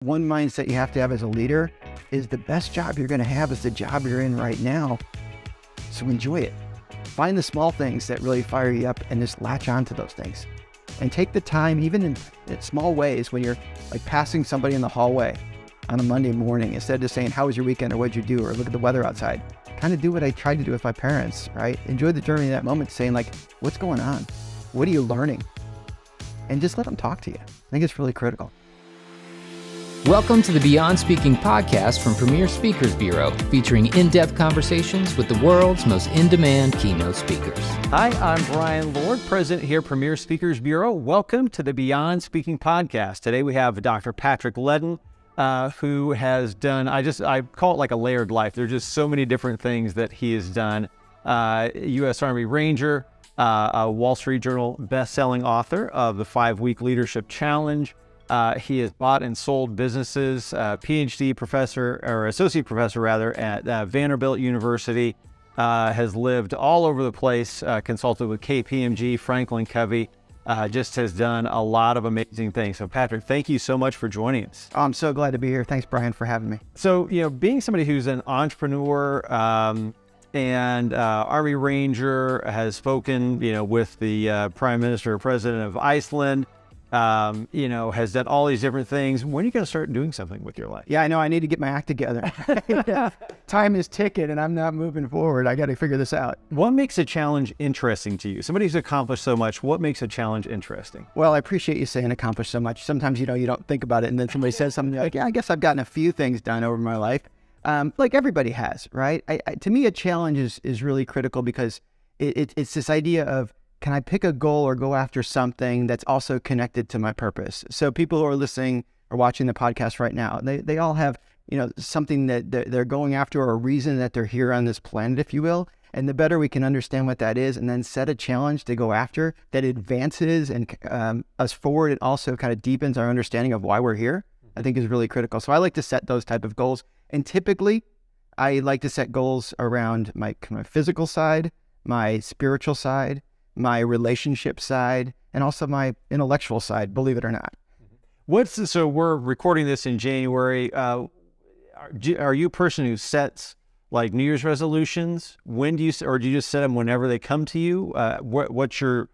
One mindset you have to have as a leader is the best job you're going to have is the job you're in right now. So enjoy it. Find the small things that really fire you up and just latch on to those things. And take the time, even in small ways, when you're like passing somebody in the hallway on a Monday morning, instead of just saying, how was your weekend, or what'd you do, or look at the weather outside. Kind of do what I tried to do with my parents, right? Enjoy the journey in that moment, saying like, what's going on? What are you learning? And just let them talk to you. I think it's really critical. Welcome to the Beyond Speaking podcast from Premier Speakers Bureau, featuring in-depth conversations with the world's most in-demand keynote speakers. Hi, I'm Brian Lord, President here at Premier Speakers Bureau. Welcome to the Beyond Speaking podcast. Today we have Dr. Patrick Leddin, who has done, I call it like a layered life. There's just so many different things that he has done. U.S. Army Ranger, a Wall Street Journal best-selling author of the 5-Week Leadership Challenge. He has bought and sold businesses, PhD professor, or associate professor rather, at Vanderbilt University, has lived all over the place, consulted with KPMG, FranklinCovey, just has done a lot of amazing things. So Patrick, thank you so much for joining us. Oh, I'm so glad to be here. Thanks, Brian, for having me. So, being somebody who's an entrepreneur and Army Ranger, has spoken, with the Prime Minister or President of Iceland, has done all these different things. When are you going to start doing something with your life? Yeah, I know. I need to get my act together. Time is ticking and I'm not moving forward. I got to figure this out. What makes a challenge interesting to you? Somebody who's accomplished so much, what makes a challenge interesting? Well, I appreciate you saying accomplished so much. Sometimes, you don't think about it, and then somebody says something like, yeah, I guess I've gotten a few things done over my life. Like everybody has, right? To me, a challenge is really critical because it's this idea of, can I pick a goal or go after something that's also connected to my purpose? So people who are listening or watching the podcast right now, they all have, something that they're going after, or a reason that they're here on this planet, if you will. And the better we can understand what that is and then set a challenge to go after that advances and us forward, it also kind of deepens our understanding of why we're here, I think is really critical. So I like to set those type of goals. And typically, I like to set goals around my physical side, my spiritual side, my relationship side, and also my intellectual side, believe it or not. So we're recording this in January. Are you a person who sets like New Year's resolutions? When do you, or do you just set them whenever they come to you? What's your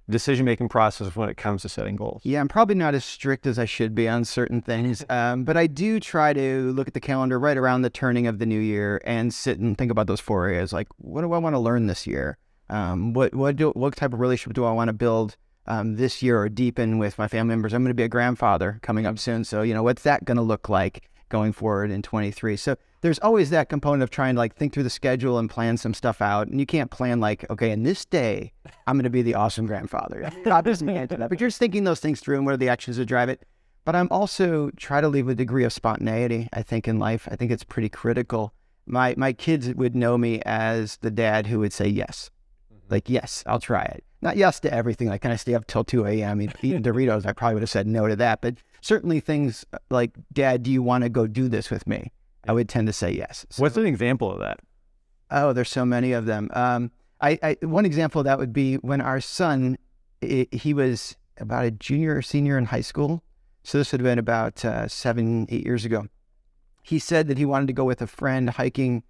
decision-making process when it comes to setting goals? Yeah, I'm probably not as strict as I should be on certain things, but I do try to look at the calendar right around the turning of the new year and sit and think about those 4 areas. Like, what do I want to learn this year? What type of relationship do I want to build this year or deepen with my family members? I'm going to be a grandfather coming up soon. So, what's that going to look like going forward in 23? So there's always that component of trying to think through the schedule and plan some stuff out. And you can't plan okay, in this day, I'm going to be the awesome grandfather. Obviously, you can't do that. But you're just thinking those things through and what are the actions that drive it. But I'm also try to leave a degree of spontaneity, I think, in life. I think it's pretty critical. My kids would know me as the dad who would say yes. Like, yes, I'll try it. Not yes to everything. Like, can I stay up till 2 a.m. eating Doritos? I probably would have said no to that. But certainly things like, Dad, do you want to go do this with me? I would tend to say yes. So, what's an example of that? Oh, there's so many of them. One example of that would be when our son, he was about a junior or senior in high school. So this would have been about 7-8 years ago. He said that he wanted to go with a friend hiking,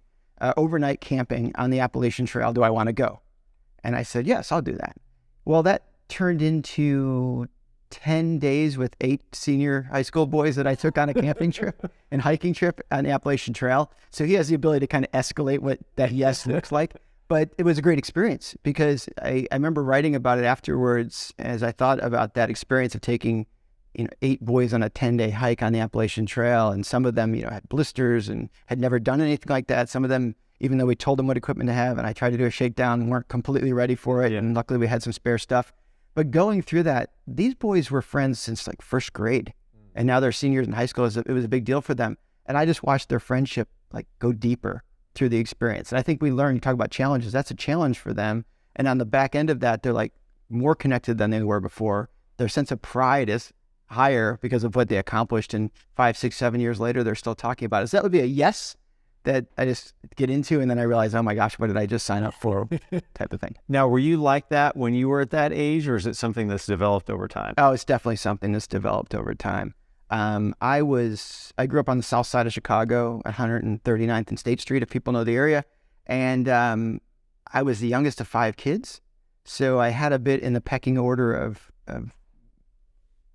overnight camping on the Appalachian Trail. Do I want to go? And I said, yes, I'll do that. Well, that turned into 10 days with 8 senior high school boys that I took on a camping trip and hiking trip on the Appalachian Trail. So he has the ability to kind of escalate what that yes looks like. But it was a great experience because I remember writing about it afterwards as I thought about that experience of taking 8 boys on a 10-day hike on the Appalachian Trail. And some of them, had blisters and had never done anything like that. Some of them, even though we told them what equipment to have and I tried to do a shakedown, weren't completely ready for it. Yeah. And luckily we had some spare stuff. But going through that, these boys were friends since first grade. And now they're seniors in high school. It was a big deal for them. And I just watched their friendship go deeper through the experience. And I think we learned, you talk about challenges, that's a challenge for them. And on the back end of that, they're more connected than they were before. Their sense of pride is higher because of what they accomplished. And 5, 6, 7 years later, they're still talking about it. So that would be a yes that I just get into, and then I realize, oh my gosh, what did I just sign up for type of thing. Now, were you like that when you were at that age, or is it something that's developed over time? Oh, it's definitely something that's developed over time. I grew up on the south side of Chicago, 139th and State Street, if people know the area. And I was the youngest of 5 kids. So I had a bit in the pecking order of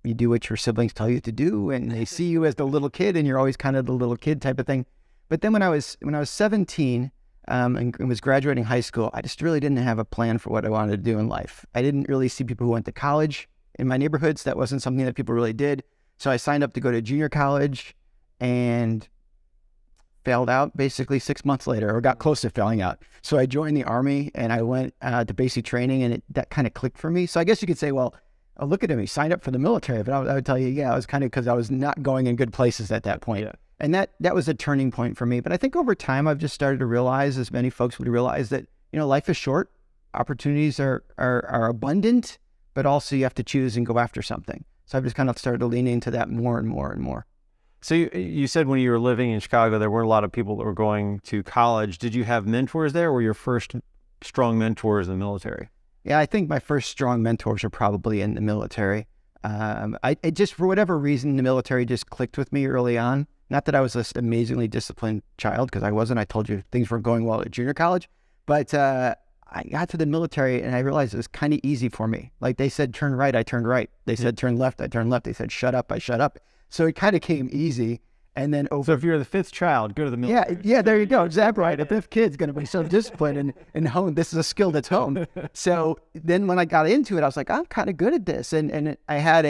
you do what your siblings tell you to do, and they see you as the little kid, and you're always kind of the little kid type of thing. But then when I was 17 and was graduating high school, I just really didn't have a plan for what I wanted to do in life. I didn't really see people who went to college in my neighborhoods. That wasn't something that people really did. So I signed up to go to junior college and failed out basically 6 months later, or got close to failing out. So I joined the Army and I went to basic training, and that kind of clicked for me. So I guess you could say, well, oh, look at him, he signed up for the military. But I would tell you, yeah, I was kind of, because I was not going in good places at that point. Yeah. And that was a turning point for me. But I think over time, I've just started to realize, as many folks would realize, that, life is short. Opportunities are abundant, but also you have to choose and go after something. So I've just kind of started to lean into that more and more and more. So you said when you were living in Chicago, there weren't a lot of people that were going to college. Did you have mentors there, or were your first strong mentors in the military? Yeah, I think my first strong mentors are probably in the military. I just, for whatever reason, the military just clicked with me early on. Not that I was this amazingly disciplined child, because I wasn't. I told you things weren't going well at junior college. But I got to the military and I realized it was kind of easy for me. Like they said, turn right, I turned right. They said, turn left, I turned left. They said, shut up, I shut up. So it kind of came easy. And then So if you're the 5th child, go to the military. Yeah, there you go. Exactly right. The 5th kid's going to be so disciplined and honed. This is a skill that's honed. So then when I got into it, I was like, I'm kind of good at this. And I had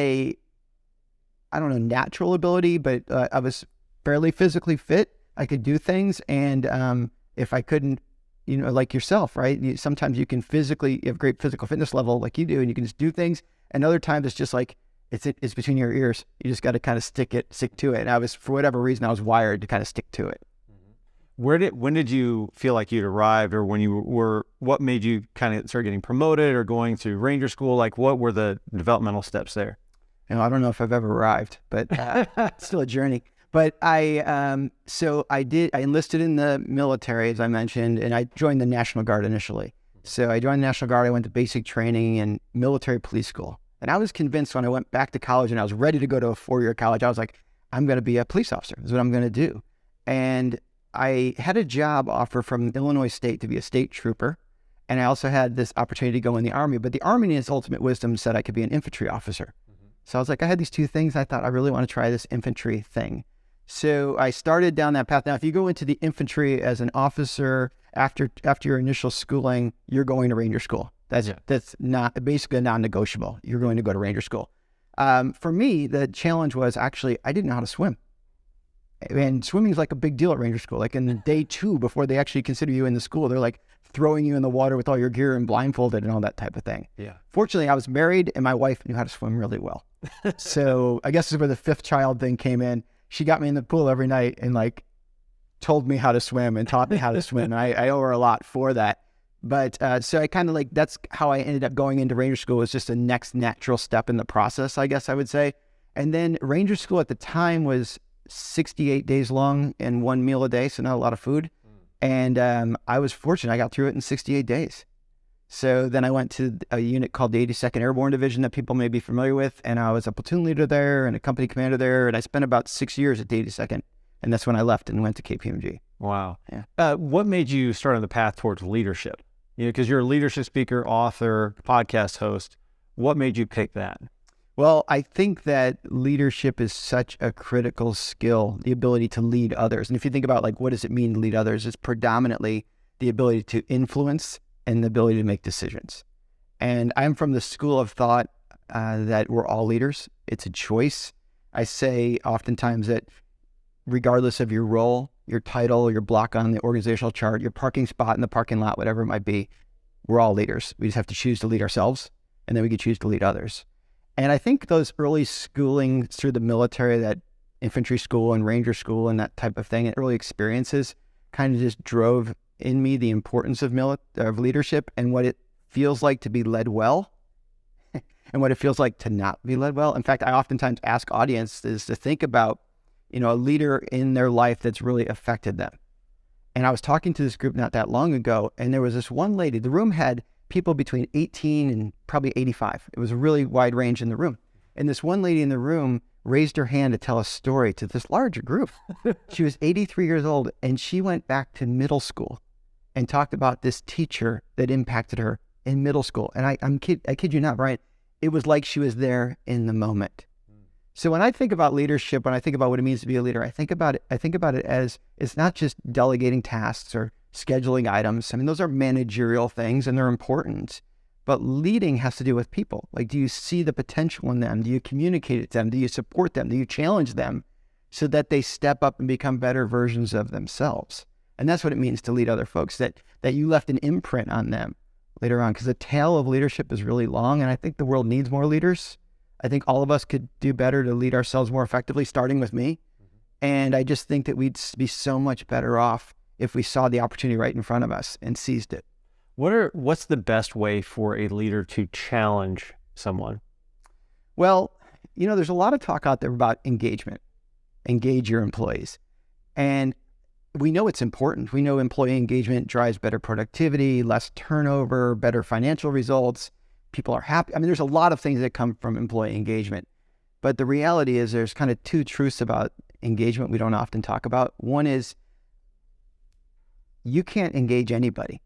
natural ability, but I was fairly physically fit. I could do things. And if I couldn't, like yourself, right? Sometimes you have great physical fitness level like you do, and you can just do things. And other times it's just like, it's between your ears. You just got to kind of stick to it. And for whatever reason, I was wired to kind of stick to it. When did you feel like you'd arrived, or what made you kind of start getting promoted or going to Ranger School? Like, what were the developmental steps there? I don't know if I've ever arrived, but it's still a journey. But I enlisted in the military, as I mentioned, and I joined the National Guard initially. So I joined the National Guard. I went to basic training and military police school. And I was convinced when I went back to college and I was ready to go to a 4-year college, I was like, I'm going to be a police officer. This is what I'm going to do. And I had a job offer from Illinois State to be a state trooper. And I also had this opportunity to go in the Army. But the Army, in its ultimate wisdom, said I could be an infantry officer. So I was like, I had these 2 things. I thought, I really want to try this infantry thing. So I started down that path. Now, if you go into the infantry as an officer after your initial schooling, you're going to Ranger School. That's not basically a non-negotiable. You're going to go to Ranger School. For me, the challenge was actually I didn't know how to swim. And swimming is like a big deal at Ranger School. Like in day 2, before they actually consider you in the school, they're like throwing you in the water with all your gear and blindfolded and all that type of thing. Yeah. Fortunately, I was married and my wife knew how to swim really well. So I guess this is where the 5th child thing came in. She got me in the pool every night and told me how to swim and taught me how to swim. And I owe her a lot for that. But so I kind of that's how I ended up going into Ranger School. Was just a next natural step in the process, I guess I would say. And then Ranger School at the time was 68 days long and 1 meal a day, so not a lot of food. And I was fortunate. I got through it in 68 days. So then I went to a unit called the 82nd Airborne Division that people may be familiar with. And I was a platoon leader there and a company commander there. And I spent about 6 years at the 82nd. And that's when I left and went to KPMG. Wow. Yeah. What made you start on the path towards leadership? Because you're a leadership speaker, author, podcast host. What made you pick that? Well, I think that leadership is such a critical skill, the ability to lead others. And if you think about what does it mean to lead others, it's predominantly the ability to influence and the ability to make decisions. And I'm from the school of thought that we're all leaders. It's a choice. I say oftentimes that regardless of your role, your title, your block on the organizational chart, your parking spot in the parking lot, whatever it might be, we're all leaders. We just have to choose to lead ourselves, and then we can choose to lead others. And I think those early schooling through the military, that infantry school and Ranger School and that type of thing, and early experiences kind of just drove in me the importance of leadership and what it feels like to be led well and what it feels like to not be led well. In fact, I oftentimes ask audiences to think about a leader in their life that's really affected them. And I was talking to this group not that long ago, and there was this one lady. The room had people between 18 and probably 85. It was a really wide range in the room. And this one lady in the room raised her hand to tell a story to this larger group. She was 83 years old, and she went back to middle school and talked about this teacher that impacted her in middle school. And I kid you not, Brian, it was like she was there in the moment. So when I think about leadership, when I think about what it means to be a leader, I think about it as it's not just delegating tasks or scheduling items. I mean, those are managerial things and they're important, but leading has to do with people. Like, do you see the potential in them? Do you communicate it to them? Do you support them? Do you challenge them so that they step up and become better versions of themselves? And that's what it means to lead other folks, that you left an imprint on them later on, because the tail of leadership is really long. And I think the world needs more leaders. I think all of us could do better to lead ourselves more effectively, starting with me. And I just think that we'd be so much better off if we saw the opportunity right in front of us and seized it. What's the best way for a leader to challenge someone? Well, there's a lot of talk out there about engagement. Engage your employees. And we know it's important. We know employee engagement drives better productivity, less turnover, better financial results. People are happy. I mean, there's a lot of things that come from employee engagement. But the reality is there's kind of two truths about engagement we don't often talk about. One is you can't engage anybody.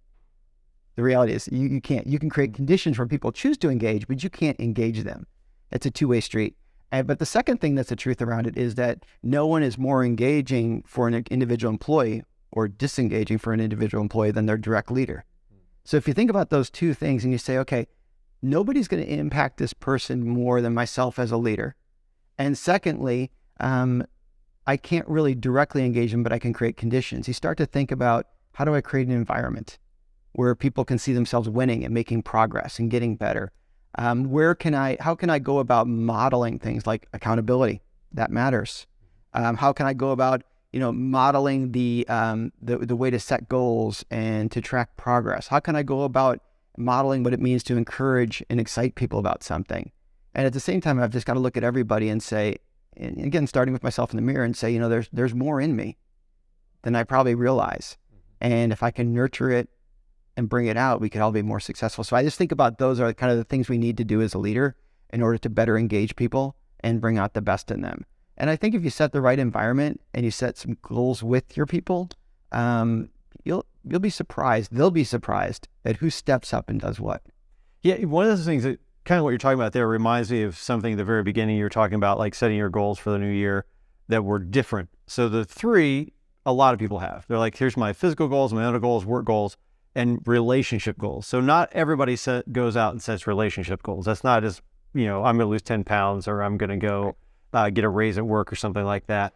The reality is you can't. You can create conditions where people choose to engage, but you can't engage them. It's a two-way street. But the second thing that's the truth around it is that no one is more engaging for an individual employee or disengaging for an individual employee than their direct leader. So if you think about those two things and you say, okay, nobody's going to impact this person more than myself as a leader. And secondly, I can't really directly engage them, but I can create conditions. You start to think about, how do I create an environment where people can see themselves winning and making progress and getting better? How can I go about modeling things like accountability? That matters. How can I go about, modeling the way to set goals and to track progress? How can I go about modeling what it means to encourage and excite people about something? And at the same time, I've just got to look at everybody and say, and again, starting with myself in the mirror and say, there's more in me than I probably realize. And if I can nurture it and bring it out, we could all be more successful. So I just think about those are kind of the things we need to do as a leader in order to better engage people and bring out the best in them. And I think if you set the right environment and you set some goals with your people, you'll be surprised. They'll be surprised at who steps up and does what. Yeah, one of those things that kind of what you're talking about there reminds me of something at the very beginning you were talking about, like setting your goals for the new year that were different. So the three, a lot of people have. They're like, here's my physical goals, my mental goals, work goals, and relationship goals. So not everybody goes out and sets relationship goals. That's not as, I'm going to lose 10 pounds or I'm going to go get a raise at work or something like that.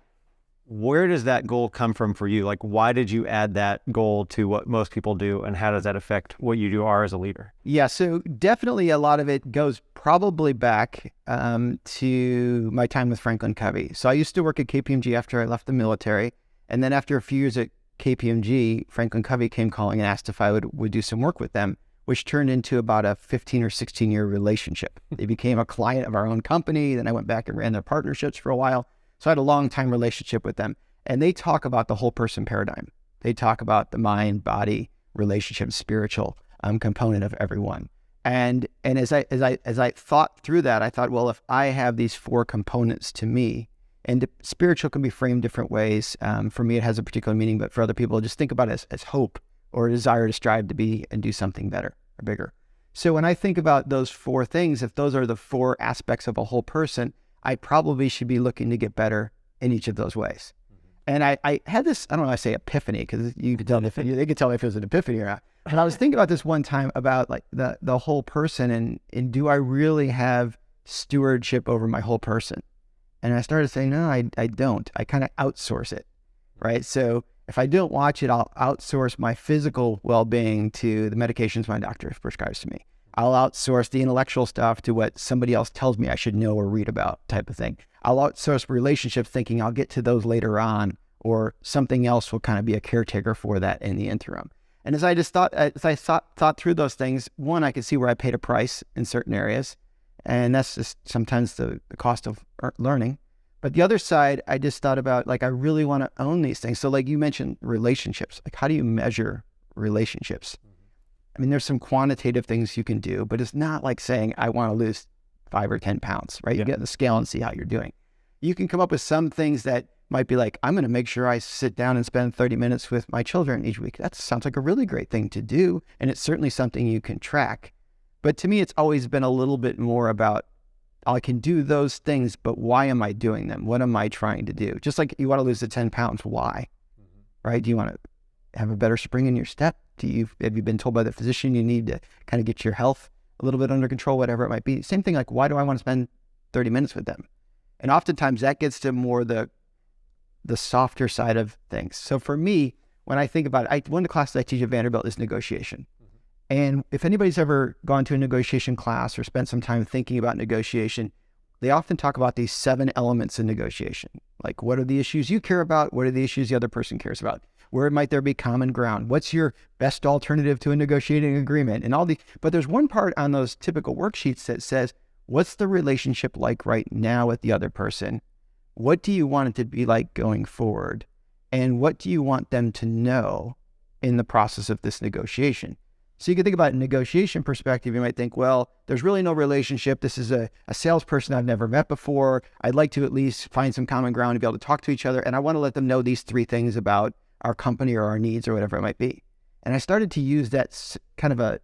Where does that goal come from for you? Like, why did you add that goal to what most people do, and how does that affect what you are as a leader? Yeah, so definitely a lot of it goes probably back to my time with FranklinCovey. So I used to work at KPMG after I left the military. And then after a few years at KPMG, FranklinCovey came calling and asked if I would do some work with them, which turned into about a 15 or 16 year relationship. They became a client of our own company. Then I went back and ran their partnerships for a while. So I had a long time relationship with them. And they talk about the whole person paradigm. They talk about the mind, body, relationship, spiritual component of everyone. And as I thought through that, I thought, well, if I have these four components to me, and spiritual can be framed different ways. For me, it has a particular meaning, but for other people, just think about it as hope or a desire to strive to be and do something better or bigger. So when I think about those four things, if those are the four aspects of a whole person, I probably should be looking to get better in each of those ways. And I had this, I don't know, I say epiphany, because you could tell me they could tell me if it was an epiphany or not. And I was thinking about this one time about like the whole person and do I really have stewardship over my whole person? And I started saying, no, I don't. I kind of outsource it, right? So if I don't watch it, I'll outsource my physical well-being to the medications my doctor prescribes to me. I'll outsource the intellectual stuff to what somebody else tells me I should know or read about, type of thing. I'll outsource relationships thinking I'll get to those later on, or something else will kind of be a caretaker for that in the interim. And as I thought through those things, one, I could see where I paid a price in certain areas. And that's just sometimes the cost of learning. But the other side, I just thought about, like, I really want to own these things. So like you mentioned relationships, like how do you measure relationships? I mean, there's some quantitative things you can do, but it's not like saying, I want to lose 5 or 10 pounds, right? You get the scale and see how you're doing. You can come up with some things that might be like, I'm going to make sure I sit down and spend 30 minutes with my children each week. That sounds like a really great thing to do. And it's certainly something you can track. But to me, it's always been a little bit more about, I can do those things, but why am I doing them? What am I trying to do? Just like you want to lose the 10 pounds, why? Right? Do you want to have a better spring in your step? Have you been told by the physician you need to kind of get your health a little bit under control, whatever it might be? Same thing, like, why do I want to spend 30 minutes with them? And oftentimes that gets to more the softer side of things. So for me, when I think about it, one of the classes I teach at Vanderbilt is negotiation. And if anybody's ever gone to a negotiation class or spent some time thinking about negotiation, they often talk about these 7 elements in negotiation. Like, what are the issues you care about? What are the issues the other person cares about? Where might there be common ground? What's your best alternative to a negotiating agreement? And but there's one part on those typical worksheets that says, what's the relationship like right now with the other person? What do you want it to be like going forward? And what do you want them to know in the process of this negotiation? So you can think about it in a negotiation perspective. You might think, well, there's really no relationship. This is a salesperson I've never met before. I'd like to at least find some common ground to be able to talk to each other. And I want to let them know these 3 things about our company or our needs or whatever it might be. And I started to use that kind of a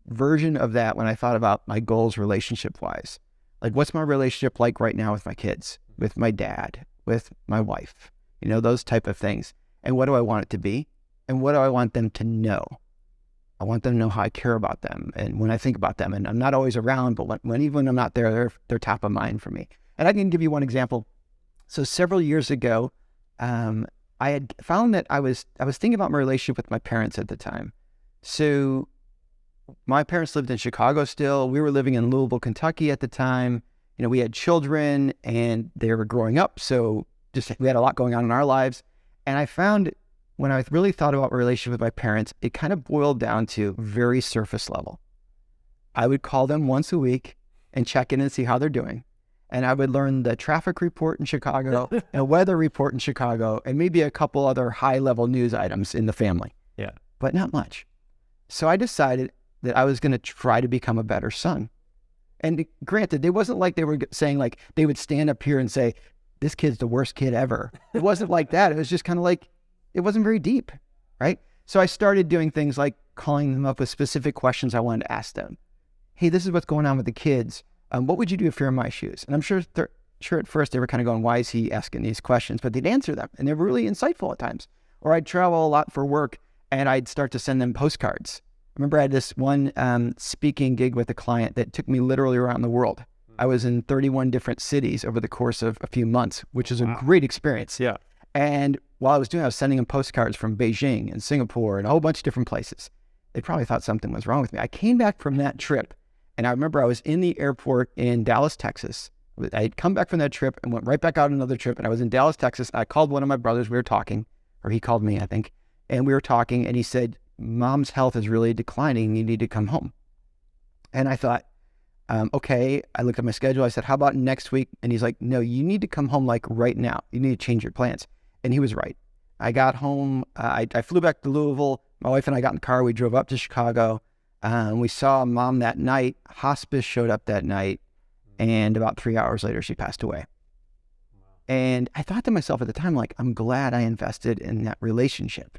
version of that when I thought about my goals relationship-wise. Like, what's my relationship like right now with my kids, with my dad, with my wife, those type of things. And what do I want it to be? And what do I want them to know? I want them to know how I care about them. And when I think about them, and I'm not always around, but even when I'm not there, they're top of mind for me. And I can give you one example. So several years ago, I had found that I was thinking about my relationship with my parents at the time. So my parents lived in Chicago still. We were living in Louisville, Kentucky at the time. We had children and they were growing up. So we had a lot going on in our lives. And I found when I really thought about my relationship with my parents, it kind of boiled down to very surface level. I would call them once a week and check in and see how they're doing. And I would learn the traffic report in Chicago, and weather report in Chicago, and maybe a couple other high-level news items in the family. Yeah. But not much. So I decided that I was going to try to become a better son. And granted, it wasn't like they were saying, like, they would stand up here and say, this kid's the worst kid ever. It wasn't like that. It was just kind of like, it wasn't very deep, right? So I started doing things like calling them up with specific questions I wanted to ask them. Hey, this is what's going on with the kids. What would you do if you're in my shoes? And I'm sure at first they were kind of going, why is he asking these questions? But they'd answer them, and they were really insightful at times. Or I'd travel a lot for work, and I'd start to send them postcards. I remember I had this one speaking gig with a client that took me literally around the world. I was in 31 different cities over the course of a few months, which is a great experience. Yeah. And while I was doing it, I was sending them postcards from Beijing and Singapore and a whole bunch of different places. They probably thought something was wrong with me. I came back from that trip, and I remember I was in the airport in Dallas, Texas. I had come back from that trip and went right back out on another trip, and I was in Dallas, Texas. I called one of my brothers. We were talking, or he called me, I think. And we were talking, and he said, Mom's health is really declining. You need to come home. And I thought, okay. I looked at my schedule. I said, how about next week? And he's like, no, you need to come home like right now. You need to change your plans. And he was right. I got home. I flew back to Louisville. My wife and I got in the car. We drove up to Chicago. We saw Mom that night. Hospice showed up that night. And about 3 hours later, she passed away. And I thought to myself at the time, like, I'm glad I invested in that relationship.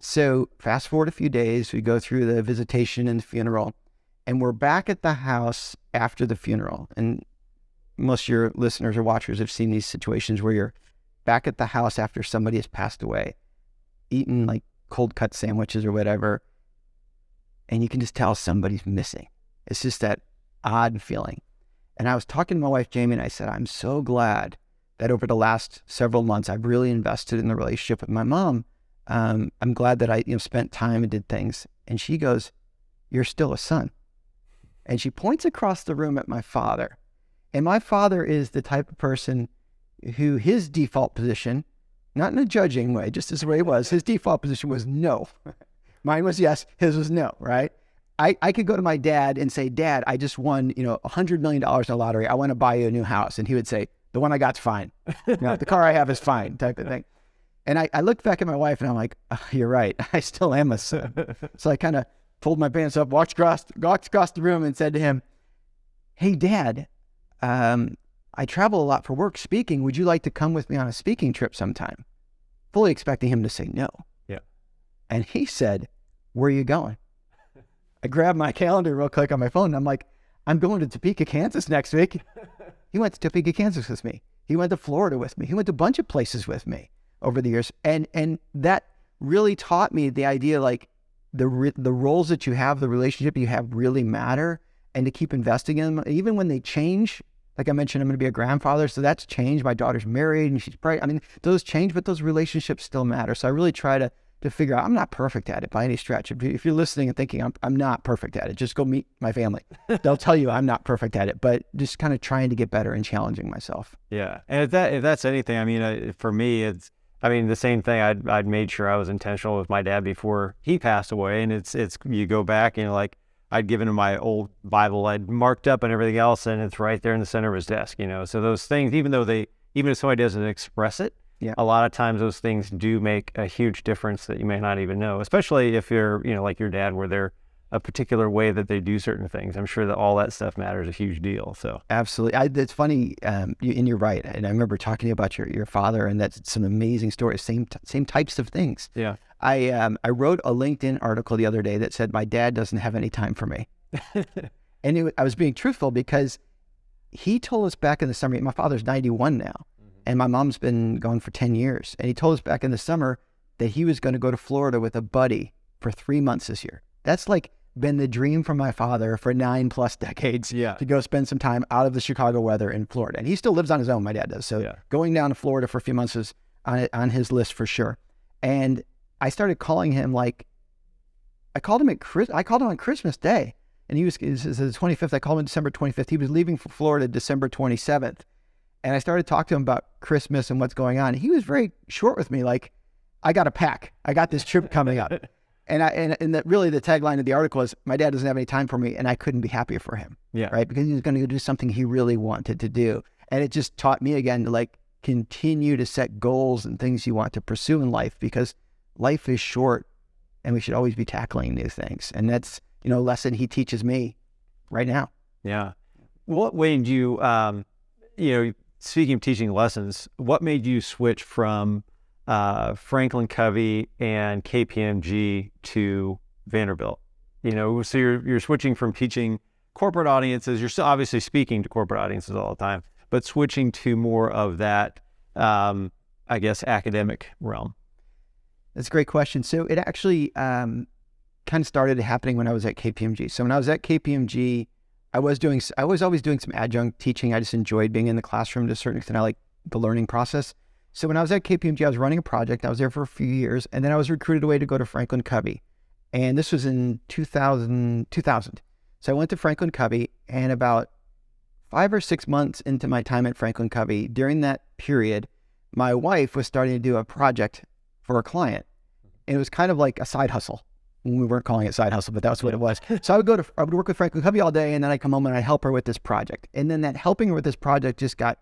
So fast forward a few days, we go through the visitation and the funeral, and we're back at the house after the funeral. And most of your listeners or watchers have seen these situations where you're back at the house after somebody has passed away, eating like cold cut sandwiches or whatever, and you can just tell somebody's missing. It's just that odd feeling. And I was talking to my wife, Jamie, and I said, I'm so glad that over the last several months, I've really invested in the relationship with my mom. I'm glad that I spent time and did things. And she goes, you're still a son. And she points across the room at my father. And my father is the type of person who his default position, not in a judging way, just as the way it was, his default position was no. Mine was yes, his was no, right? I could go to my dad and say, Dad, I just won, $100 million in the lottery. I want to buy you a new house. And he would say, the one I got's fine. The car I have is fine, type of thing. And I looked back at my wife and I'm like, oh, you're right. I still am a son. So I kind of pulled my pants up, walked across the room and said to him, hey, Dad, I I travel a lot for work speaking. Would you like to come with me on a speaking trip sometime? Fully expecting him to say no. Yeah. And he said, where are you going? I grabbed my calendar real quick on my phone. And I'm like, I'm going to Topeka, Kansas next week. He went to Topeka, Kansas with me. He went to Florida with me. He went to a bunch of places with me over the years. And that really taught me the idea, like the roles that you have, the relationship you have really matter, and to keep investing in them, even when they change. Like I mentioned, I'm going to be a grandfather, so that's changed. My daughter's married and she's pregnant. I mean, those change, but those relationships still matter. So I really try to figure out, I'm not perfect at it by any stretch. If you're listening and thinking, I'm not perfect at it, just go meet my family. They'll tell you I'm not perfect at it, but just kind of trying to get better and challenging myself. Yeah. And if that's anything, I mean, for me, it's, I mean, the same thing. I'd made sure I was intentional with my dad before he passed away. And it's you go back and like, I'd given him my old Bible, I'd marked up and everything else, and it's right there in the center of his desk, you know. So those things, even if somebody doesn't express it, yeah, a lot of times those things do make a huge difference that you may not even know, especially if you're, you know, like your dad, where they're a particular way that they do certain things. I'm sure that all that stuff matters a huge deal. So absolutely. It's funny, and you're right. And I remember talking to you about your father, and that's some amazing stories, same types of things. Yeah. I wrote a LinkedIn article the other day that said my dad doesn't have any time for me. And I was being truthful because he told us back in the summer, my father's 91 now, and my mom's been gone for 10 years. And he told us back in the summer that he was going to go to Florida with a buddy for 3 months this year. That's like been the dream for my father for 9+ decades, yeah, to go spend some time out of the Chicago weather in Florida. And he still lives on his own, my dad does. So yeah, going down to Florida for a few months is on his list for sure. And I started calling him, like, I called him on Christmas Day, and it was the 25th. I called him December 25th. He was leaving for Florida December 27th. And I started talking to him about Christmas and what's going on. He was very short with me, like, I got to pack. I got this trip coming up. And that really the tagline of the article is, my dad doesn't have any time for me, and I couldn't be happier for him. Yeah. Right? Because he was going to go do something he really wanted to do. And it just taught me again to, like, continue to set goals and things you want to pursue in life, because life is short and we should always be tackling new things. And that's, you know, a lesson he teaches me right now. Yeah. What made you, you know, speaking of teaching lessons, what made you switch from FranklinCovey and KPMG to Vanderbilt? You know, so you're switching from teaching corporate audiences. You're still obviously speaking to corporate audiences all the time, but switching to more of that, I guess, academic realm. That's a great question. So it actually kind of started happening when I was at KPMG. So when I was at KPMG, I was always doing some adjunct teaching. I just enjoyed being in the classroom to a certain extent. I like the learning process. So when I was at KPMG, I was running a project. I was there for a few years, and then I was recruited away to go to FranklinCovey. And this was in 2000. So I went to FranklinCovey, and about 5 or 6 months into my time at FranklinCovey, during that period, my wife was starting to do a project for a client. And it was kind of like a side hustle. We weren't calling it side hustle, but that's what it was. So I would work with FranklinCovey all day, and then I'd come home and I'd help her with this project. And then that helping her with this project just got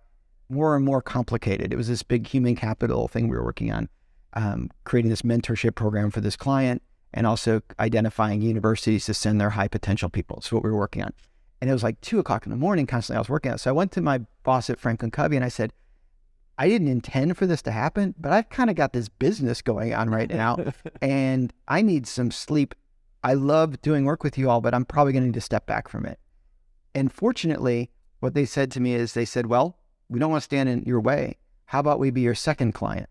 more and more complicated. It was this big human capital thing we were working on, creating this mentorship program for this client, and also identifying universities to send their high potential people. So what we were working on. And it was like 2 o'clock in the morning constantly I was working on it. So I went to my boss at FranklinCovey and I said, I didn't intend for this to happen, but I've kind of got this business going on right now and I need some sleep. I love doing work with you all, but I'm probably going to need to step back from it. And fortunately, what they said to me is they said, well, we don't want to stand in your way. How about we be your second client?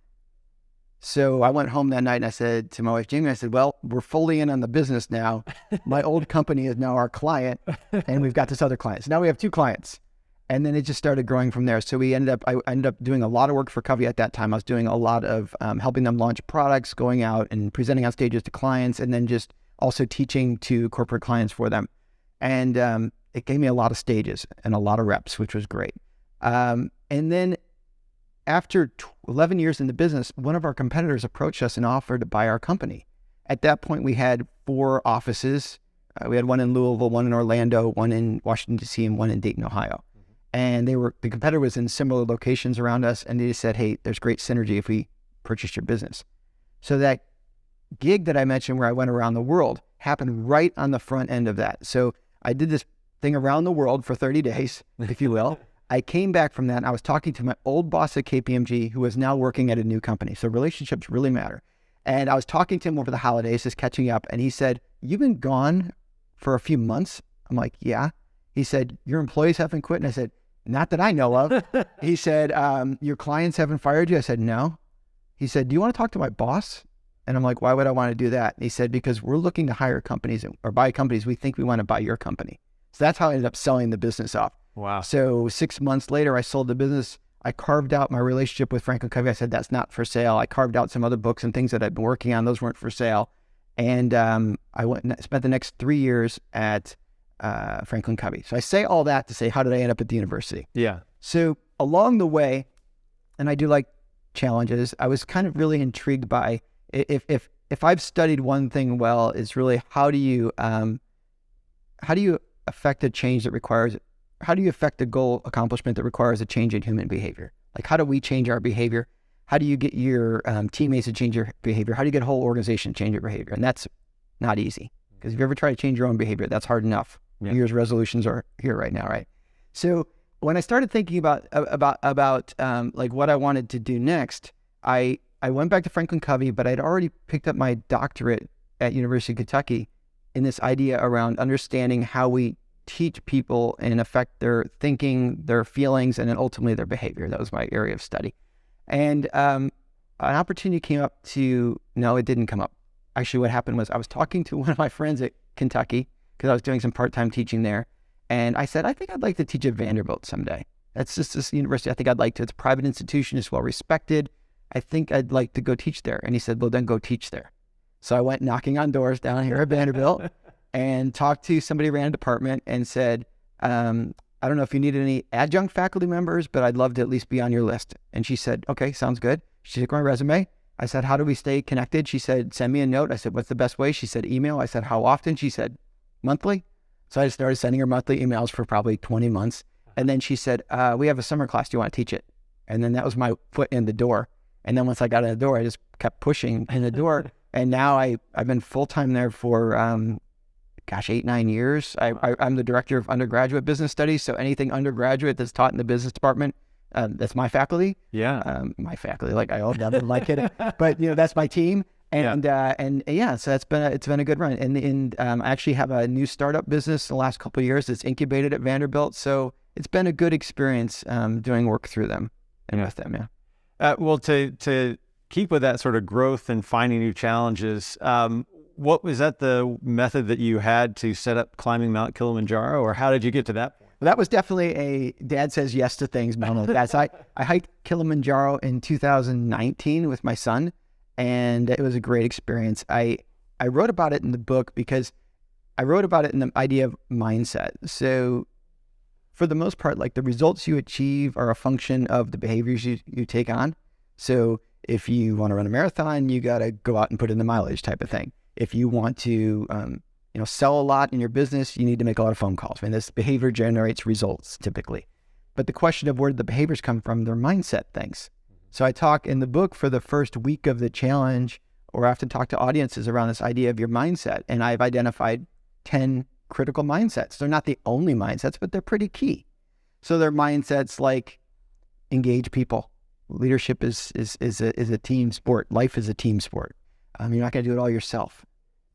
So I went home that night and I said to my wife, Jamie, I said, well, we're fully in on the business now. My old company is now our client and we've got this other client. So now we have 2 clients. And then it just started growing from there. So I ended up doing a lot of work for Covey at that time. I was doing a lot of helping them launch products, going out and presenting on stages to clients, and then just also teaching to corporate clients for them. And it gave me a lot of stages and a lot of reps, which was great. And then after 11 years in the business, one of our competitors approached us and offered to buy our company. At that point, we had 4 offices. We had one in Louisville, one in Orlando, one in Washington, D.C., and one in Dayton, Ohio. And the competitor was in similar locations around us, and they just said, hey, there's great synergy if we purchase your business. So that gig that I mentioned where I went around the world happened right on the front end of that. So I did this thing around the world for 30 days, if you will. I came back from that and I was talking to my old boss at KPMG who was now working at a new company. So relationships really matter. And I was talking to him over the holidays, just catching up. And he said, "You've been gone for a few months?" I'm like, "Yeah." He said, "Your employees haven't quit?" And I said, "Not that I know of." He said, "Your clients haven't fired you?" I said, "No." He said, "Do you want to talk to my boss?" And I'm like, "Why would I want to do that?" And he said, "Because we're looking to hire companies or buy companies. We think we want to buy your company." So that's how I ended up selling the business off. Wow. So 6 months later, I sold the business. I carved out my relationship with FranklinCovey. I said, "That's not for sale." I carved out some other books and things that I'd been working on. Those weren't for sale. And I went and spent the next 3 years at FranklinCovey. So I say all that to say, how did I end up at the university? Yeah. So along the way, and I do like challenges, I was kind of really intrigued by if I've studied one thing well, is really how do you affect a change that requires, how do you affect a goal accomplishment that requires a change in human behavior? Like, how do we change our behavior? How do you get your teammates to change your behavior? How do you get a whole organization to change your behavior? And that's not easy, because if you ever try to change your own behavior, that's hard enough. Yeah. New Year's resolutions are here right now, right? So when I started thinking about like what I wanted to do next, I went back to FranklinCovey, but I'd already picked up my doctorate at University of Kentucky in this idea around understanding how we teach people and affect their thinking, their feelings, and then ultimately their behavior. That was my area of study. And an opportunity came up no, it didn't come up. Actually, what happened was I was talking to one of my friends at Kentucky because I was doing some part-time teaching there. And I said, "I think I'd like to teach at Vanderbilt someday. That's just this university I think I'd like to. It's a private institution. It's well-respected. I think I'd like to go teach there." And he said, "Well, then go teach there." So I went knocking on doors down here at Vanderbilt and talked to somebody who ran a department and said, "I don't know if you need any adjunct faculty members, but I'd love to at least be on your list." And she said, "Okay, sounds good." She took my resume. I said, "How do we stay connected?" She said, "Send me a note." I said, "What's the best way?" She said, "Email." I said, "How often?" She said, "Monthly." So I just started sending her monthly emails for probably 20 months. And then she said, "We have a summer class. Do you want to teach it?" And then that was my foot in the door. And then once I got in the door, I just kept pushing in the door. And now I've been full-time there for, 8-9 years. I'm the director of undergraduate business studies. So anything undergraduate that's taught in the business department, that's my faculty. Yeah. My faculty, like I own them, like it, but that's my team. And so it's been a good run. And I actually have a new startup business in the last couple of years that's incubated at Vanderbilt. So it's been a good experience doing work through them and with them. Yeah. Well, to keep with that sort of growth and finding new challenges, what was that the method that you had to set up climbing Mount Kilimanjaro, or how did you get to that point? Well, that was definitely a dad says yes to things moment. I hiked Kilimanjaro in 2019 with my son, and it was a great experience. I wrote about it in the book because I wrote about it in the idea of mindset. So for the most part, like the results you achieve are a function of the behaviors you take on. So if you want to run a marathon, you got to go out and put in the mileage type of thing. If you want to, sell a lot in your business, you need to make a lot of phone calls. I mean, this behavior generates results typically. But the question of where the behaviors come from, they're mindset things. So I talk in the book for the first week of the challenge, or I have to talk to audiences around this idea of your mindset. And I've identified 10 critical mindsets. They're not the only mindsets, but they're pretty key. So they're mindsets like engage people. Leadership is a team sport. Life is a team sport. You're not going to do it all yourself.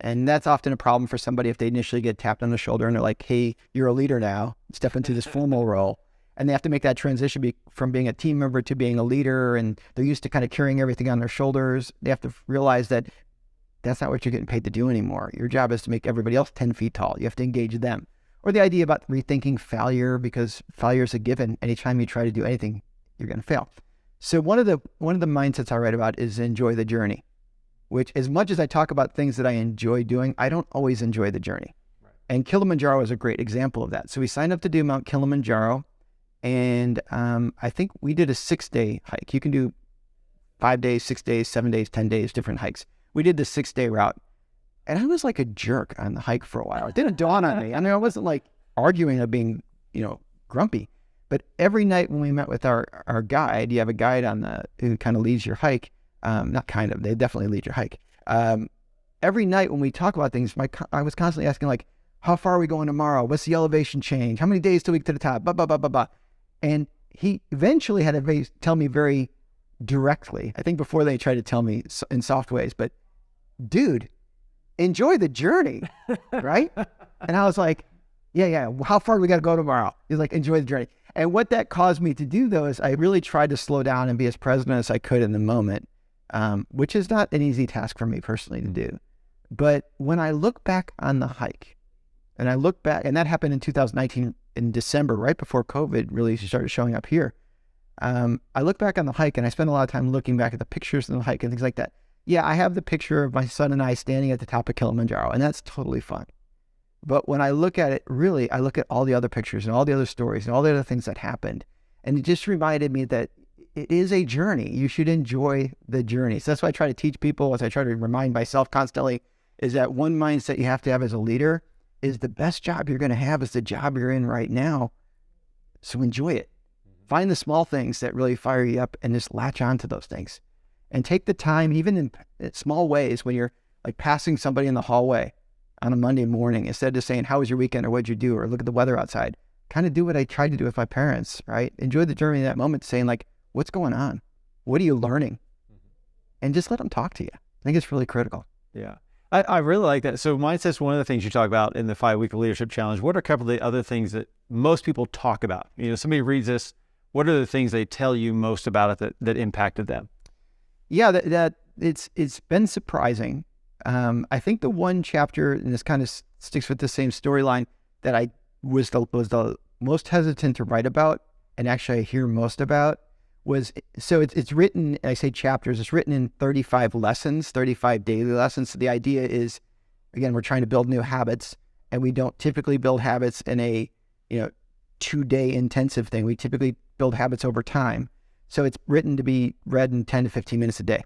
And that's often a problem for somebody if they initially get tapped on the shoulder and they're like, "Hey, you're a leader now. Step into this formal role." And they have to make that transition from being a team member to being a leader. And they're used to kind of carrying everything on their shoulders. They have to realize that that's not what you're getting paid to do anymore. Your job is to make everybody else 10 feet tall. You have to engage them. Or the idea about rethinking failure, because failure is a given. Anytime you try to do anything, you're going to fail. So one of the mindsets I write about is enjoy the journey, which as much as I talk about things that I enjoy doing, I don't always enjoy the journey. Right. And Kilimanjaro is a great example of that. So we signed up to do Mount Kilimanjaro, and I think we did a 6-day hike. You can do 5 days, 6 days, 7 days, 10 days, different hikes. We did the 6-day route, and I was like a jerk on the hike for a while. It didn't dawn on me. I mean, I wasn't like arguing or being, grumpy. But every night when we met with our guide, you have a guide who kind of leads your hike. Not kind of, they definitely lead your hike. Every night when we talk about things, I was constantly asking like, how far are we going tomorrow? What's the elevation change? How many days till we get to the top? Blah, blah, blah, blah, blah. And he eventually had to tell me very directly, I think before they tried to tell me in soft ways, but dude, enjoy the journey, right? And I was like, yeah, how far do we got to go tomorrow? He's like, enjoy the journey. And what that caused me to do, though, is I really tried to slow down and be as present as I could in the moment, which is not an easy task for me personally to do. But when I look back on the hike, and I look back, and that happened in 2019 in December, right before COVID really started showing up here. I look back on the hike, and I spend a lot of time looking back at the pictures of the hike and things like that. Yeah, I have the picture of my son and I standing at the top of Kilimanjaro, and that's totally fun. But when I look at it, really, I look at all the other pictures and all the other stories and all the other things that happened. And it just reminded me that it is a journey. You should enjoy the journey. So that's why I try to teach people, as I try to remind myself constantly, is that one mindset you have to have as a leader is the best job you're going to have is the job you're in right now. So enjoy it. Find the small things that really fire you up and just latch on to those things. And take the time, even in small ways, when you're like passing somebody in the hallway on a Monday morning, instead of just saying, how was your weekend, or what'd you do, or look at the weather outside, kind of do what I tried to do with my parents, right? Enjoy the journey in that moment, saying like, what's going on? What are you learning? And just let them talk to you. I think it's really critical. Yeah. I really like that. So mindset's one of the things you talk about in the 5-week leadership challenge. What are a couple of the other things that most people talk about? You know, somebody reads this, what are the things they tell you most about it that impacted them? Yeah, that it's been surprising. I think the one chapter, and this kind of sticks with the same storyline, that I was the most hesitant to write about, and actually I hear most about, was, so it's written, and I say chapters, it's written in 35 lessons, 35 daily lessons. So the idea is, again, we're trying to build new habits, and we don't typically build habits in a 2-day intensive thing. We typically build habits over time. So it's written to be read in 10 to 15 minutes a day.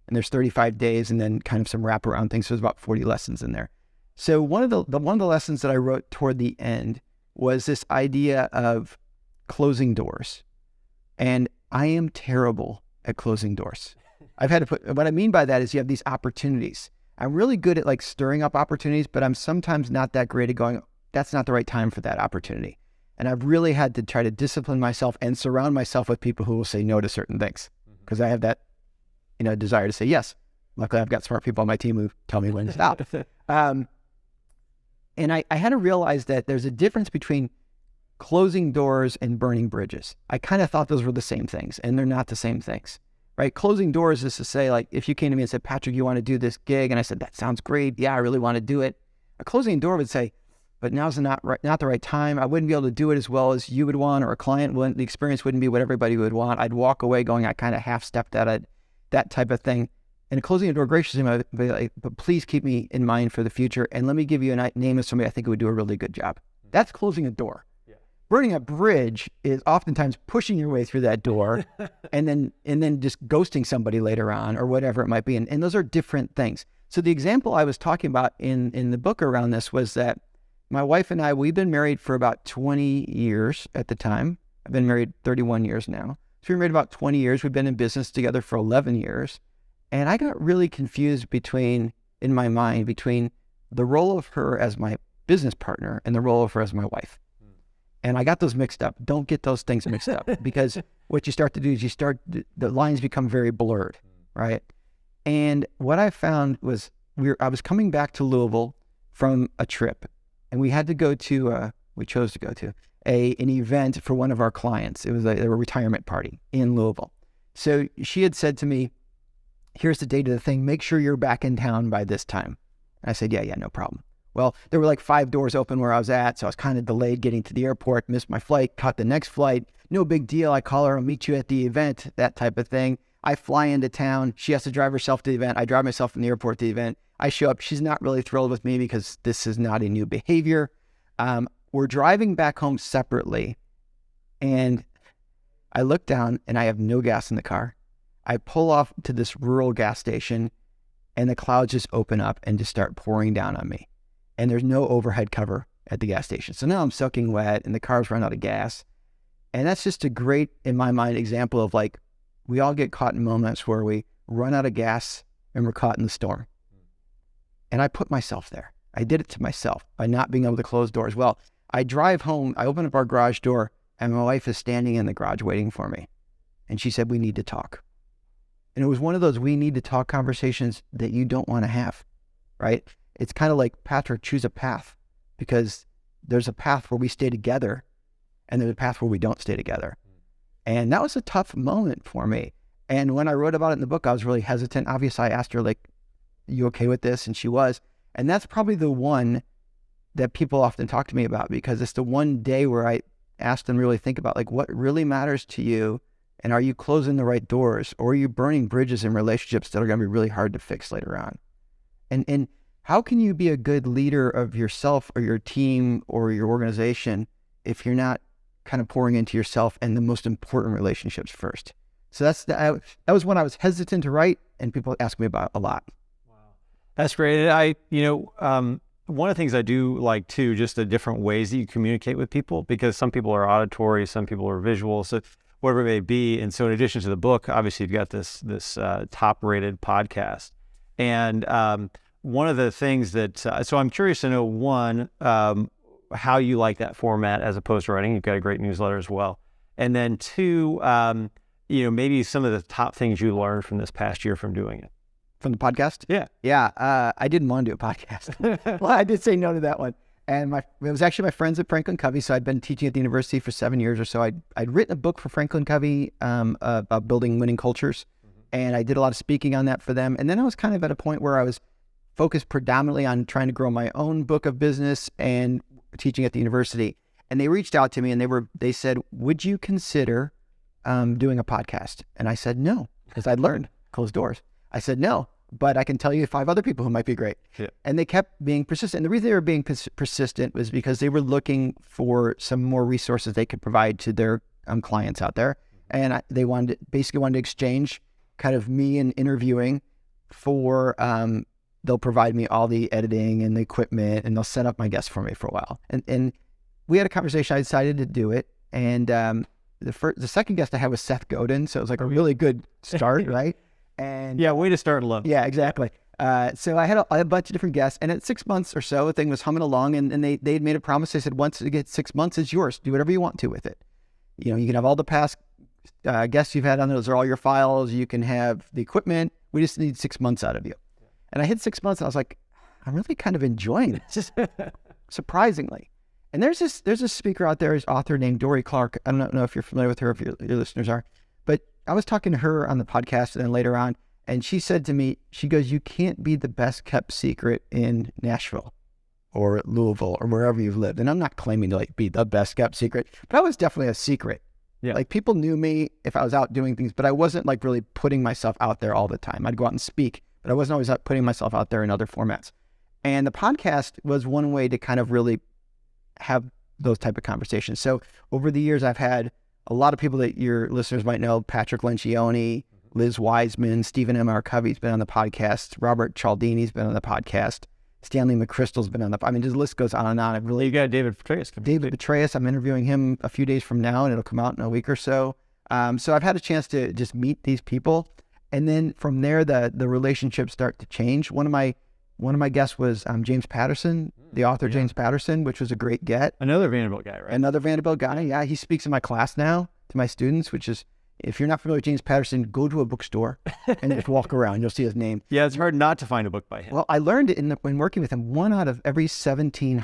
And there's 35 days and then kind of some wraparound things. So there's about 40 lessons in there. So one of the lessons that I wrote toward the end was this idea of closing doors. And I am terrible at closing doors. I've had to put, what I mean by that is you have these opportunities. I'm really good at like stirring up opportunities, but I'm sometimes not that great at going, that's not the right time for that opportunity. And I've really had to try to discipline myself and surround myself with people who will say no to certain things, because I have that, desire to say yes. Luckily, I've got smart people on my team who tell me when to stop. And I had to realize that there's a difference between closing doors and burning bridges. I kind of thought those were the same things, and they're not the same things, right? Closing doors is to say, like, if you came to me and said, Patrick, you want to do this gig? And I said, that sounds great. Yeah, I really want to do it. A closing door would say, but now's not the right time. I wouldn't be able to do it as well as you would want, or a client wouldn't. The experience wouldn't be what everybody would want. I'd walk away going, I kind of half-stepped at it, that type of thing. And closing a door graciously, I'd be like, but please keep me in mind for the future, and let me give you a name of somebody I think would do a really good job. That's closing a door. Yeah. Burning a bridge is oftentimes pushing your way through that door and then just ghosting somebody later on, or whatever it might be. And those are different things. So the example I was talking about in the book around this was that my wife and I, we've been married for about 20 years at the time. I've been married 31 years now. So we were married about 20 years. We've been in business together for 11 years. And I got really confused in my mind between the role of her as my business partner and the role of her as my wife. And I got those mixed up. Don't get those things mixed up, because what you start to do is the lines become very blurred, right? And what I found was I was coming back to Louisville from a trip, and we had to go to, we chose to go to an event for one of our clients. It was a retirement party in Louisville. So she had said to me, here's the date of the thing. Make sure you're back in town by this time. And I said, yeah, no problem. Well, there were like 5 doors open where I was at, so I was kind of delayed getting to the airport, missed my flight, caught the next flight. No big deal. I call her, I'll meet you at the event, that type of thing. I fly into town. She has to drive herself to the event. I drive myself from the airport to the event. I show up. She's not really thrilled with me because this is not a new behavior. We're driving back home separately, and I look down and I have no gas in the car. I pull off to this rural gas station, and the clouds just open up and just start pouring down on me. And there's no overhead cover at the gas station. So now I'm soaking wet and the car's run out of gas. And that's just a great, in my mind, example of like, we all get caught in moments where we run out of gas and we're caught in the storm. And I put myself there. I did it to myself by not being able to close doors. Well, I drive home, I open up our garage door, and my wife is standing in the garage waiting for me. And she said, we need to talk. And it was one of those we need to talk conversations that you don't want to have, right? It's kind of like, Patrick, choose a path, because there's a path where we stay together and there's a path where we don't stay together. And that was a tough moment for me. And when I wrote about it in the book, I was really hesitant. Obviously, I asked her, like, you okay with this? And she was. And that's probably the one that people often talk to me about, because it's the one day where I asked them to really think about, like, what really matters to you, and are you closing the right doors, or are you burning bridges in relationships that are going to be really hard to fix later on? And how can you be a good leader of yourself or your team or your organization if you're not kind of pouring into yourself and the most important relationships first? So that was one I was hesitant to write, and people ask me about a lot. Wow, that's great. One of the things I do like too, just the different ways that you communicate with people, because some people are auditory, some people are visual, so whatever it may be. And so in addition to the book, obviously you've got this top-rated podcast. And one of the things that, so I'm curious to know, one, how you like that format as opposed to writing. You've got a great newsletter as well. And then two, maybe some of the top things you learned from this past year from doing it. From the podcast? Yeah. Yeah. I didn't want to do a podcast. Well, I did say no to that one. And it was actually my friends at FranklinCovey. So I'd been teaching at the university for 7 years or so. I'd written a book for FranklinCovey about building winning cultures. And I did a lot of speaking on that for them. And then I was kind of at a point where I was focused predominantly on trying to grow my own book of business and teaching at the university. And they reached out to me and they said, would you consider doing a podcast? And I said no, because I'd learned closed doors. I said no, but I can tell you 5 other people who might be great. Yeah. And they kept being persistent. And the reason they were being persistent was because they were looking for some more resources they could provide to their clients out there. And they wanted to exchange kind of me and interviewing for, they'll provide me all the editing and the equipment, and they'll set up my guests for me for a while. And we had a conversation. I decided to do it. And the second guest I had was Seth Godin. So it was like a really good start, right? And yeah, way to start low. Yeah, exactly. So I had a bunch of different guests, and at 6 months or so, the thing was humming along, and they'd made a promise. They said, once you get 6 months, it's yours. Do whatever you want to with it. You can have all the past guests you've had on there. Those are all your files. You can have the equipment. We just need 6 months out of you. And I hit 6 months, and I was like, I'm really kind of enjoying it, just surprisingly. And there's a speaker out there, this author named Dory Clark. I don't know if you're familiar with her, if your listeners are, but I was talking to her on the podcast and then later on, and she said to me, she goes, you can't be the best kept secret in Nashville or Louisville or wherever you've lived. And I'm not claiming to be the best kept secret, but I was definitely a secret. Yeah. Like, people knew me if I was out doing things, but I wasn't really putting myself out there all the time. I'd go out and speak, but I wasn't always out putting myself out there in other formats. And the podcast was one way to kind of really have those type of conversations. So over the years, I've had a lot of people that your listeners might know: Patrick Lencioni, Liz Wiseman, Stephen M.R. Covey's been on the podcast, Robert Cialdini's been on the podcast, Stanley McChrystal's been on the, the list goes on and on. You got David Petraeus. David Petraeus, I'm interviewing him a few days from now, and it'll come out in a week or so. So I've had a chance to just meet these people. And then from there, the relationships start to change. One of my guests was James Patterson, the author James Patterson, which was a great get. Another Vanderbilt guy, right? Another Vanderbilt guy, yeah. He speaks in my class now to my students, which is, if you're not familiar with James Patterson, go to a bookstore and just walk around. You'll see his name. Yeah, it's hard not to find a book by him. Well, I learned it when working with him. One out of every 17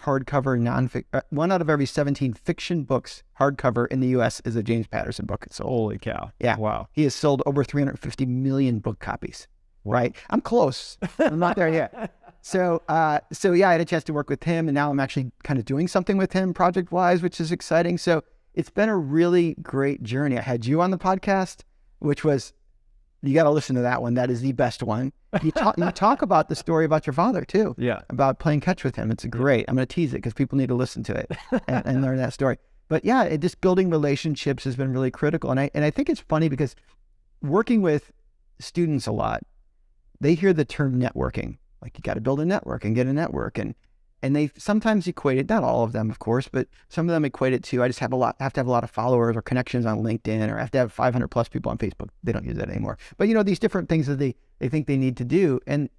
fiction books hardcover in the U.S. is a James Patterson book. So, holy cow! Yeah, wow. He has sold over 350 million book copies. Right? I'm close. I'm not there yet. So yeah, I had a chance to work with him, and now I'm actually kind of doing something with him project-wise, which is exciting. So it's been a really great journey. I had you on the podcast, which was, you got to listen to that one. That is the best one. You talk about the story about your father too. Yeah. About playing catch with him. It's great. I'm going to tease it because people need to listen to it and learn that story. But yeah, just building relationships has been really critical. And I think it's funny because working with students a lot, they hear the term networking. Like, you got to build a network and get a network. And they sometimes equate it, not all of them, of course, but some of them equate it to, I just have to have a lot of followers or connections on LinkedIn, or I have to have 500 plus people on Facebook. They don't use that anymore. But these different things that they think they need to do. And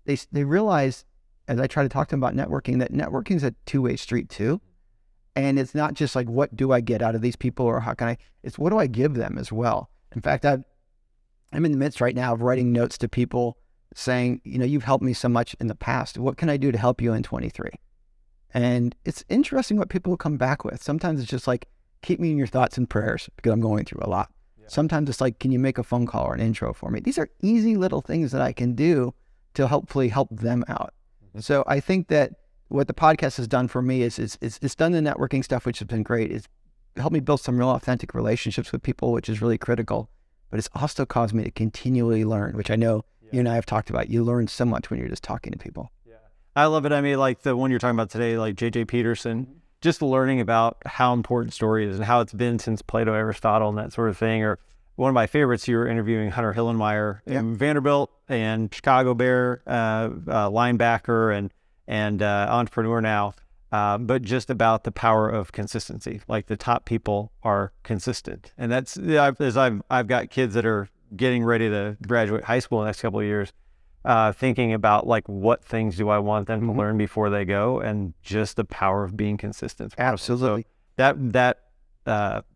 they realize, as I try to talk to them about networking, that networking is a two-way street too. And it's not just like, what do I get out of these people, or how can I, it's what do I give them as well. In fact, I'm in the midst right now of writing notes to people saying, you've helped me so much in the past. What can I do to help you in 23? And it's interesting what people come back with. Sometimes it's just like, keep me in your thoughts and prayers because I'm going through a lot. Yeah. Sometimes it's like, can you make a phone call or an intro for me? These are easy little things that I can do to hopefully help them out. Mm-hmm. So I think that what the podcast has done for me is it's done the networking stuff, which has been great. It's helped me build some real authentic relationships with people, which is really critical. But it's also caused me to continually learn, which I know you and I have talked about. You learn so much when you're just talking to people. Yeah, I love it. I mean, like the one you're talking about today, like J.J. Peterson, just learning about how important story is and how it's been since Plato, Aristotle, and that sort of thing. Or one of my favorites, you were interviewing Hunter Hillenmeyer in Vanderbilt and Chicago Bear, linebacker and entrepreneur now. But just about the power of consistency. Like the top people are consistent. And that's, as I've got kids that are getting ready to graduate high school in the next couple of years, thinking about like what things do I want them to learn before they go, and just the power of being consistent. Absolutely. So that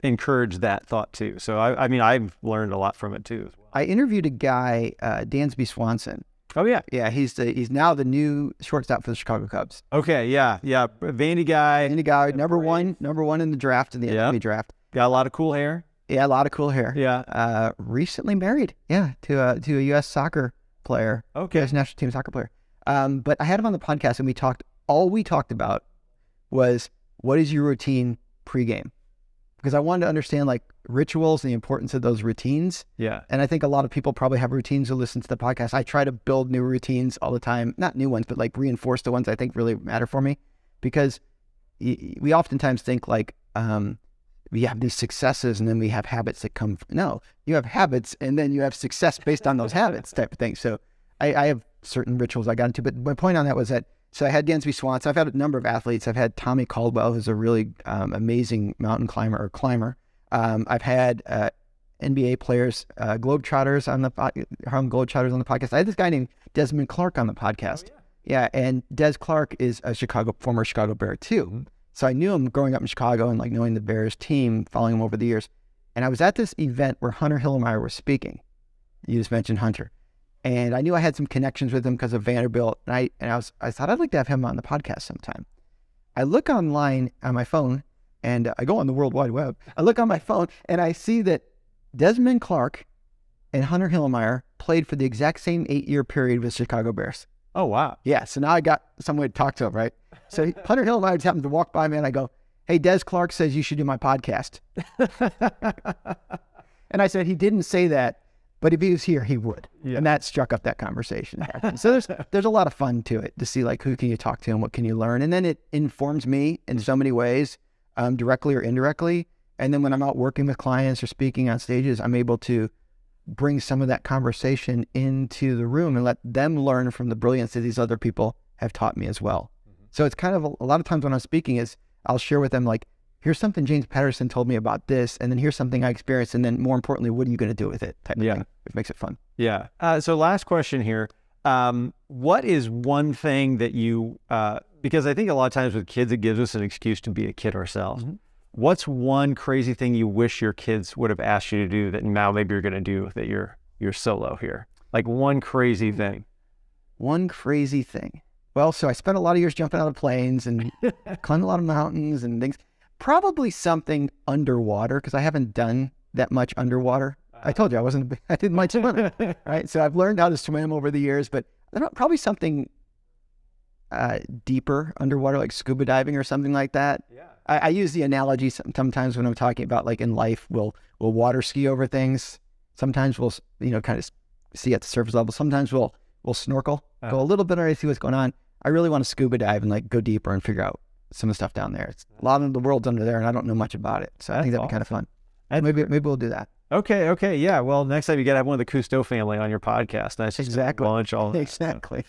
encouraged that thought too. So I mean, I've learned a lot from it too as well. I interviewed a guy, Dansby Swanson. Oh yeah, yeah. He's now the new shortstop for the Chicago Cubs. Okay, yeah. Vandy guy, number one in the draft, in the NBA draft. Got a lot of cool hair. Yeah, a lot of cool hair. Yeah. Recently married. Yeah, to a U.S. soccer player. Okay. U.S. national team soccer player. But I had him on the podcast, and all we talked about was, what is your routine pregame? Because I wanted to understand like rituals and the importance of those routines. Yeah. And I think a lot of people probably have routines who listen to the podcast. I try to build new routines all the time, not new ones, but like reinforce the ones I think really matter for me. Because we oftentimes think like we have these successes and then we have habits that come. No, you have habits and then you have success based on those habits type of thing. So I have certain rituals I got into, but my point on that was that, so I had Dansby Swanson. I've had a number of athletes. I've had Tommy Caldwell, who's a really amazing mountain climber. I've had NBA players, Globetrotters on the Harlem Globetrotters on the podcast. I had this guy named Desmond Clark on the podcast. Oh, yeah, and Des Clark is a former Chicago Bear too. Mm-hmm. So I knew him growing up in Chicago and like knowing the Bears team, following him over the years. And I was at this event where Hunter Hillenmeyer was speaking. You just mentioned Hunter. And I knew I had some connections with him because of Vanderbilt. And I thought I'd like to have him on the podcast sometime. I look online on my phone, and I go on the World Wide Web. I look on my phone, and I see that Desmond Clark and Hunter Hillenmeyer played for the exact same 8-year period with Chicago Bears. Oh, wow. Yeah, so now I got some way to talk to him, right? So Hunter Hillenmeyer just happened to walk by me, and I go, hey, Des Clark says you should do my podcast. And I said, he didn't say that, but if he was here, he would. Yeah. And that struck up that conversation. So there's a lot of fun to it, to see like who can you talk to and what can you learn. And then it informs me in so many ways, directly or indirectly. And then when I'm out working with clients or speaking on stages, I'm able to bring some of that conversation into the room and let them learn from the brilliance that these other people have taught me as well. Mm-hmm. So it's kind of a lot of times when I'm speaking is I'll share with them like, here's something James Patterson told me about this, and then here's something I experienced, and then more importantly, what are you going to do with it type of thing, which makes it fun. Yeah. So last question here. What is one thing that you, because I think a lot of times with kids, it gives us an excuse to be a kid ourselves. Mm-hmm. What's one crazy thing you wish your kids would have asked you to do that now maybe you're going to do that you're solo here? Like one crazy thing. One crazy thing. Well, so I spent a lot of years jumping out of planes and climbed a lot of mountains and things. Probably something underwater, because I haven't done that much underwater. I told you I didn't like swimming, right? So I've learned how to swim over the years, but probably something deeper underwater, like scuba diving or something like that. Yeah. I use the analogy sometimes when I'm talking about like in life, we'll water ski over things. Sometimes we'll, kind of see at the surface level. Sometimes we'll snorkel, go a little bit underneath, see what's going on. I really want to scuba dive and like go deeper and figure out some of the stuff down there. It's a lot of the world's under there and I don't know much about it. So I think that'd be kind of fun. Maybe we'll do that. Okay. Yeah. Well, next time you got to have one of the Cousteau family on your podcast. That's exactly. Launch all that. Exactly.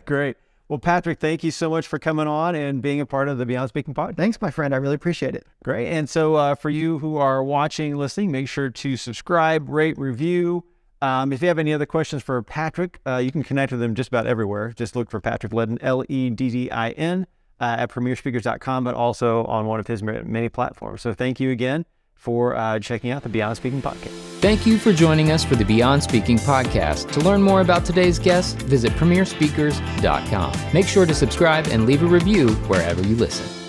Great. Well, Patrick, thank you so much for coming on and being a part of the Beyond Speaking podcast. Thanks, my friend. I really appreciate it. Great. And so for you who are watching, listening, make sure to subscribe, rate, review. If you have any other questions for Patrick, you can connect with him just about everywhere. Just look for Patrick Leddin, Leddin. at premierspeakers.com, but also on one of his many platforms. So thank you again for checking out the Beyond Speaking podcast. Thank you for joining us for the Beyond Speaking podcast. To learn more about today's guest, visit premierspeakers.com. Make sure to subscribe and leave a review wherever you listen.